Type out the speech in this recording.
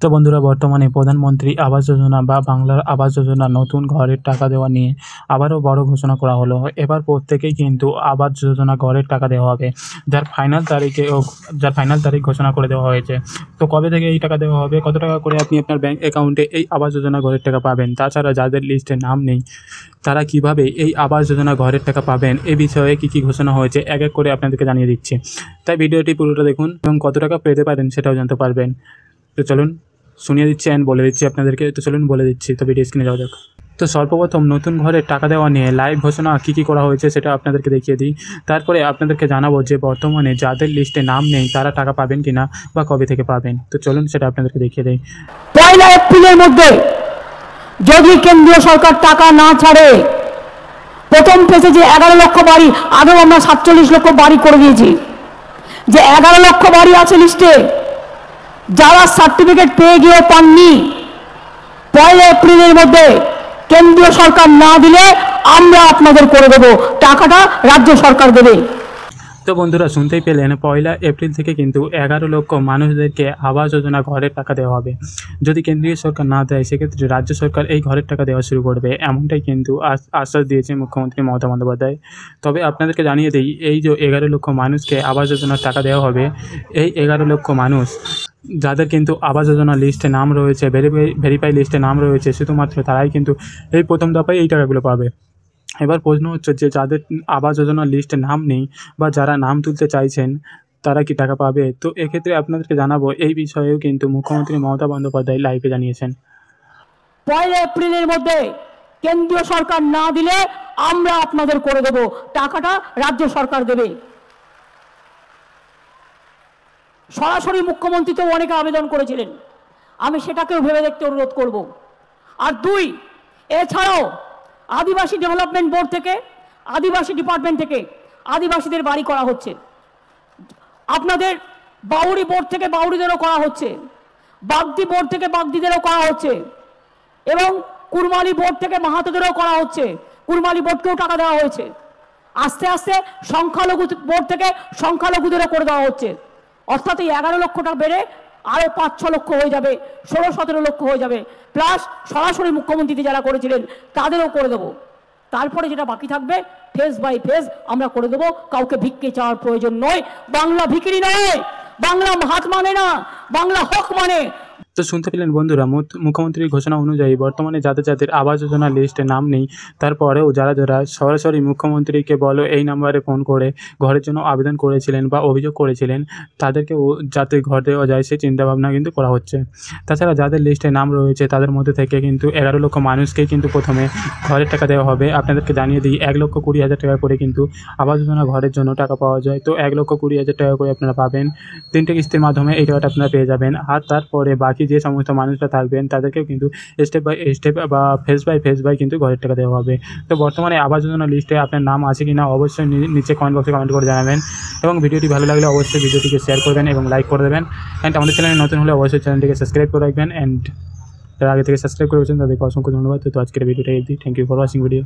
তো বন্ধুরা, বর্তমানে প্রধানমন্ত্রী আবাস যোজনা বা বাংলার আবাস যোজনা নতুন ঘরের টাকা দেওয়া নিয়ে আবারও বড় ঘোষণা করা হলো। এবার প্রত্যেকেই কিন্তু আবাস যোজনা ঘরের টাকা দেওয়া হবে, যার ফাইনাল তারিখ ঘোষণা করে দেওয়া হয়েছে। তো কবে থেকে এই টাকা দেওয়া হবে, কত টাকা করে আপনি আপনার ব্যাংক অ্যাকাউন্টে এই আবাস যোজনা ঘরের টাকা পাবেন, তাছাড়া যাদের লিস্টে নাম নেই তারা কিভাবে এই আবাস যোজনা ঘরের টাকা পাবেন, এ বিষয়ে কী ঘোষণা হয়েছে এক এক করে আপনাদেরকে জানিয়ে দিচ্ছি। তাই ভিডিওটি পুরোটা দেখুন এবং কত টাকা পেতে পারেন সেটাও জানতে পারবেন। তো চলুন শুনিয়ে দিচ্ছি অ্যান্ড বলে দিচ্ছি আপনাদেরকে। তো চলুন বলে দিচ্ছি, তো ভিডিও স্ক্রিনে যাওয়া যাক। তো সর্বপ্রথম নতুন ঘরের টাকা দেওয়া নিয়ে লাইভ ঘোষণা কী করা হয়েছে সেটা আপনাদেরকে দেখিয়ে দিই। তারপরে আপনাদেরকে জানাবো যে বর্তমানে যাদের লিস্টে নাম নেই তারা টাকা পাবেন কিনা বা কবে থেকে পাবেন। তো চলুন সেটা আপনাদেরকে দেখিয়ে দিই। 1 এপ্রিলের মধ্যে যদি কেন্দ্রীয় সরকার টাকা না ছাড়ে, প্রথম ফেজে যে 11 লক্ষ বাড়ি, আগেও আমরা 47 লক্ষ বাড়ি করে দিয়েছি, যে 11 লক্ষ বাড়ি আছে লিস্টে, যারা সার্টিফিকেট পেয়ে গিয়ে পাননি, 1 এপ্রিলের মধ্যে কেন্দ্রীয় সরকার না দিলে আমরা আপনাদের করে দেবো, টাকাটা রাজ্য সরকার দেবে। তো বন্ধুরা, শুনতেই পেলেন, 1 এপ্রিল থেকে কিন্তু 11 লক্ষ মানুষদেরকে আবাস যোজনা ঘরের টাকা দেওয়া হবে। যদি কেন্দ্রীয় সরকার না দেয় সেক্ষেত্রে রাজ্য সরকার এই ঘরের টাকা দেওয়া শুরু করবে, এমনটাই কিন্তু আশ্বাস দিয়েছে মুখ্যমন্ত্রী মমতা বন্দ্যোপাধ্যায়। তবে আপনাদেরকে জানিয়ে দিই, এই যে 11 লক্ষ মানুষকে আবাস যোজনার টাকা দেওয়া হবে, এই 11 লক্ষ মানুষ যাদের কিন্তু আবাস যোজনা লিস্টে নাম রয়েছে, ভেরিফাই লিস্টে নাম রয়েছে, শুধুমাত্র তারাই কিন্তু এই প্রথম দফায় এই টাকাগুলো পাবে। এবার প্রশ্ন হচ্ছে যে যাদের আবাস যোজনার লিস্টে নাম নেই বা যারা নাম তুলতে চাইছেন তারা কি টাকা পাবে। তো এক্ষেত্রে আপনাদেরকে জানাবো, এই বিষয়েও কিন্তু মুখ্যমন্ত্রী মমতা বন্দ্যোপাধ্যায় লাইভে জানিয়েছেন। 1 এপ্রিলের মধ্যে কেন্দ্রীয় সরকার না দিলে আমরা আপনাদের করে দেব, টাকাটা রাজ্য সরকার দেবে। সরাসরি মুখ্যমন্ত্রী তো অনেকে আবেদন করেছিলেন, আমি সেটাকেও ভেবে দেখতে অনুরোধ করব। আর 2, এছাড়াও আদিবাসী ডেভেলপমেন্ট বোর্ড থেকে, আদিবাসী ডিপার্টমেন্ট থেকে আদিবাসীদের বাড়ি করা হচ্ছে, আপনাদের বাউরি বোর্ড থেকে বাউরিদেরও করা হচ্ছে, বাগদি বোর্ড থেকে বাগদিদেরও করা হচ্ছে, এবং কুরমালি বোর্ড থেকে মাহাতোদেরও করা হচ্ছে, কুরমালি বোর্ডকেও টাকা দেওয়া হয়েছে। আস্তে আস্তে সংখ্যালঘু বোর্ড থেকে সংখ্যালঘুদেরও করে দেওয়া হচ্ছে। অর্থাৎ এই 11 লক্ষটা বেড়ে আরও 5-6 লক্ষ হয়ে যাবে, 16-17 লক্ষ হয়ে যাবে, প্লাস সরাসরি মুখ্যমন্ত্রী যারা করেছিলেন তাদেরও করে দেবো। তারপরে যেটা বাকি থাকবে ফেজ বাই ফেজ আমরা করে দেবো। কাউকে ভিক্ষে চাওয়ার প্রয়োজন নয়, বাংলা ভিখিরি নয়, বাংলা হাত মানে না, বাংলা হক মানে। তো শুনতে পেলেন বন্ধুরা, মুখ্যমন্ত্রীর ঘোষণা অনুযায়ী বর্তমানে যাদের আবাস যোজনা লিস্টে নাম নেই, তারপরেও যারা সরাসরি মুখ্যমন্ত্রীকে বলো এই নাম্বারে ফোন করে ঘরের জন্য আবেদন করেছিলেন বা অভিযোগ করেছিলেন, তাদেরকেও যাতে ঘর দেওয়া যায় সেই চিন্তাভাবনা কিন্তু করা হচ্ছে। তাছাড়া যাদের লিস্টে নাম রয়েছে তাদের মধ্যে থেকে কিন্তু 11 লক্ষ মানুষকেই কিন্তু প্রথমে ঘরের টাকা দেওয়া হবে। আপনাদেরকে জানিয়ে দিই, 1,20,000 টাকা করে কিন্তু আবাস যোজনা ঘরের জন্য টাকা পাওয়া যায়। তো 1,20,000 টাকা করে আপনারা পাবেন, 3টে কিস্তির মাধ্যমে এই টাকাটা আপনারা পেয়ে যাবেন। আর তারপরে বাকি যে সমস্ত মানুষরা থাকবেন তাদেরকেও কিন্তু স্টেপ বাই স্টেপ বা ফেজ বাই কিন্তু ঘরের টাকা দেওয়া হবে। তো বর্তমানে আবাস যোজনা লিস্টে আপনার নাম আছে কি না অবশ্যই নিচে কমেন্ট বক্সে কমেন্ট করে জানাবেন, এবং ভিডিওটি ভালো লাগলে অবশ্যই ভিডিওটিকে শেয়ার করবেন এবং লাইক করে দেবেন। অ্যান্ড আমাদের চ্যানেলে নতুন হলে অবশ্যই চ্যানেলটিকে সাবস্ক্রাইব করে রাখবেন। অ্যান্ড যারা আগে থেকে সাবস্ক্রাইব করেছেন তাদেরকে অসংখ্য ধন্যবাদ। তো আজকের ভিডিওটা এই, thank you for watching video.